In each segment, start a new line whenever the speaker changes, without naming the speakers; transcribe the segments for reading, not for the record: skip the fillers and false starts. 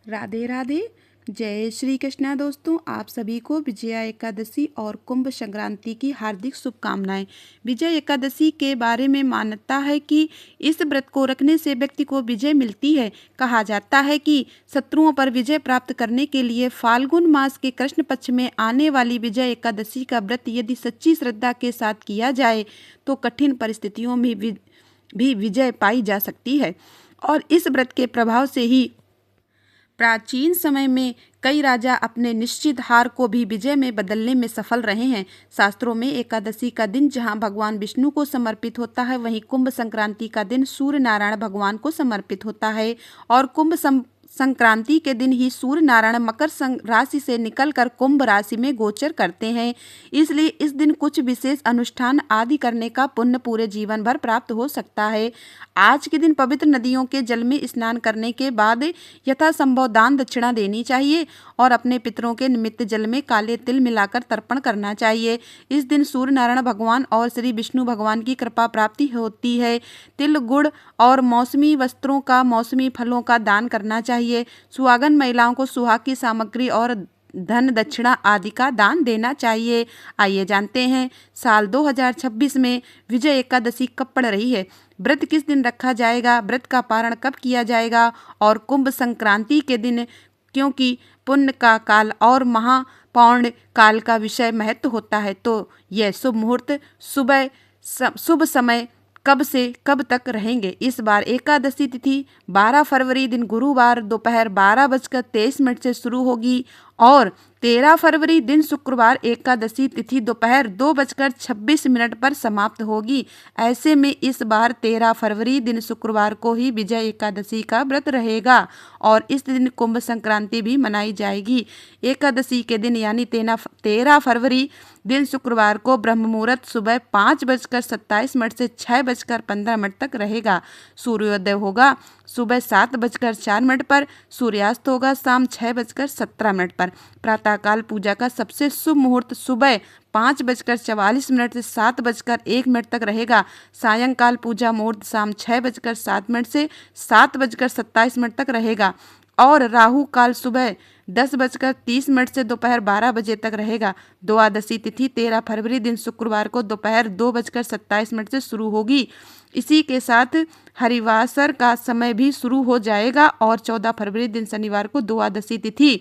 राधे राधे। जय श्री कृष्णा दोस्तों, आप सभी को विजया एकादशी और कुंभ संक्रांति की हार्दिक शुभकामनाएं। विजय एकादशी के बारे में मान्यता है कि इस व्रत को रखने से व्यक्ति को विजय मिलती है। कहा जाता है कि शत्रुओं पर विजय प्राप्त करने के लिए फाल्गुन मास के कृष्ण पक्ष में आने वाली विजय एकादशी का व्रत यदि सच्ची श्रद्धा के साथ किया जाए तो कठिन परिस्थितियों में भी विजय पाई जा सकती है। और इस व्रत के प्रभाव से ही प्राचीन समय में कई राजा अपने निश्चित हार को भी विजय में बदलने में सफल रहे हैं। शास्त्रों में एकादशी का दिन जहां भगवान विष्णु को समर्पित होता है, वहीं कुंभ संक्रांति का दिन सूर्य नारायण भगवान को समर्पित होता है। और संक्रांति के दिन ही सूर्य नारायण मकर राशि से निकलकर कुंभ राशि में गोचर करते हैं। इसलिए इस दिन कुछ विशेष अनुष्ठान आदि करने का पुण्य पूरे जीवन भर प्राप्त हो सकता है। आज के दिन पवित्र नदियों के जल में स्नान करने के बाद यथासंभव दान दक्षिणा देनी चाहिए और अपने पितरों के निमित्त जल में काले तिल मिलाकर तर्पण करना चाहिए। इस दिन सूर्य नारायण भगवान और श्री विष्णु भगवान की कृपा प्राप्ति होती है। तिल, गुड़ और मौसमी वस्त्रों का, मौसमी फलों का दान करना चाहिए। सुहागन महिलाओं को सुहाग की सामग्री और धन दक्षिणा आदि का दान देना चाहिए। आइए जानते हैं साल 2026 में विजय एकादशी कब पड़ रही है, व्रत किस दिन रखा जाएगा, व्रत का पारण कब किया जाएगा और कुंभ संक्रांति के दिन क्योंकि पुण्य का काल और महापौर्ण काल का विषय महत्व होता है, तो यह शुभ मुहूर्त शुभ समय कब से कब तक रहेंगे। इस बार एकादशी तिथि 12 फरवरी दिन गुरुवार दोपहर 12:23 से शुरू होगी और 13 फरवरी दिन शुक्रवार एकादशी तिथि दोपहर 2:26 पर समाप्त होगी। ऐसे में इस बार 13 फरवरी दिन शुक्रवार को ही विजय एकादशी का व्रत रहेगा और इस दिन कुंभ संक्रांति भी मनाई जाएगी। एकादशी के दिन यानी 13 फरवरी दिन शुक्रवार को ब्रह्म मुहूर्त सुबह 5:27 से 6:15 तक रहेगा। सूर्योदय होगा सुबह 7:04 पर, सूर्यास्त होगा शाम 6:17 पर। प्रातःकाल पूजा का सबसे शुभ मुहूर्त सुबह 5:44 से 7:01 तक रहेगा। सायंकाल पूजा मुहूर्त शाम 6:07 से 7:27 तक रहेगा और राहु काल सुबह 10:30 से दोपहर 12 बजे तक रहेगा। द्वादशी तिथि 13 फरवरी दिन शुक्रवार को दोपहर 2:27 से शुरू होगी। इसी के साथ हरिवासर का समय भी शुरू हो जाएगा और 14 फरवरी दिन शनिवार को द्वादशी तिथि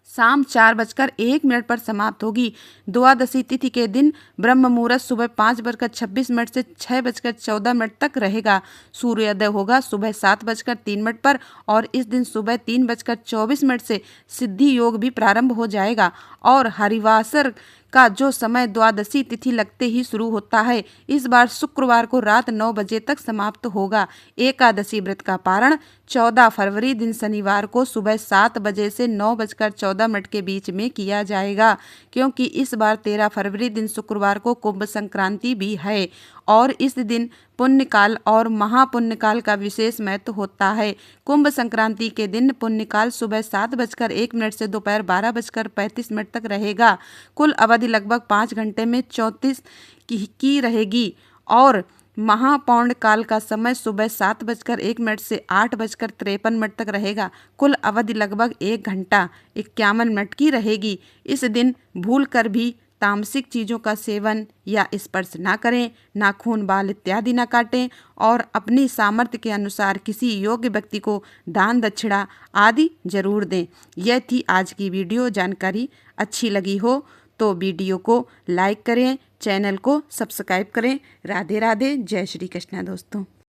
शाम 4:01 पर समाप्त होगी। द्वादशी तिथि के दिन ब्रह्म मुहूर्त सुबह 5:26 से 6:14 तक रहेगा। सूर्योदय होगा सुबह 7:03 पर और इस दिन सुबह 3:24 से सिद्धि योग भी प्रारंभ हो जाएगा और हरिवासर का जो समय द्वादशी तिथि लगते ही शुरू होता है, इस बार शुक्रवार को रात 9 बजे तक समाप्त होगा। एकादशी व्रत का पारण 14 फरवरी दिन शनिवार को सुबह 7 बजे से 9:14 के बीच में किया जाएगा, क्योंकि इस बार 13 फरवरी दिन शुक्रवार को कुंभ संक्रांति भी है और इस दिन पुण्यकाल और महापुण्यकाल का विशेष महत्व होता है। कुंभ संक्रांति के दिन पुण्यकाल सुबह 7:01 से दोपहर 12:35 तक रहेगा। कुल अवधि लगभग 5 घंटे में 34 की रहेगी और महापौर्ण काल का समय सुबह 7:01 से 8:53 तक रहेगा। कुल अवधि लगभग 1 घंटा 51 मिनट की रहेगी। इस दिन भूल कर भी तामसिक चीज़ों का सेवन या स्पर्श ना करें, नाखून, बाल इत्यादि ना काटें और अपनी सामर्थ्य के अनुसार किसी योग्य व्यक्ति को दान दक्षिणा आदि जरूर दें। यह थी आज की वीडियो। जानकारी अच्छी लगी हो तो वीडियो को लाइक करें, चैनल को सब्सक्राइब करें। राधे राधे, जय श्री कृष्णा दोस्तों।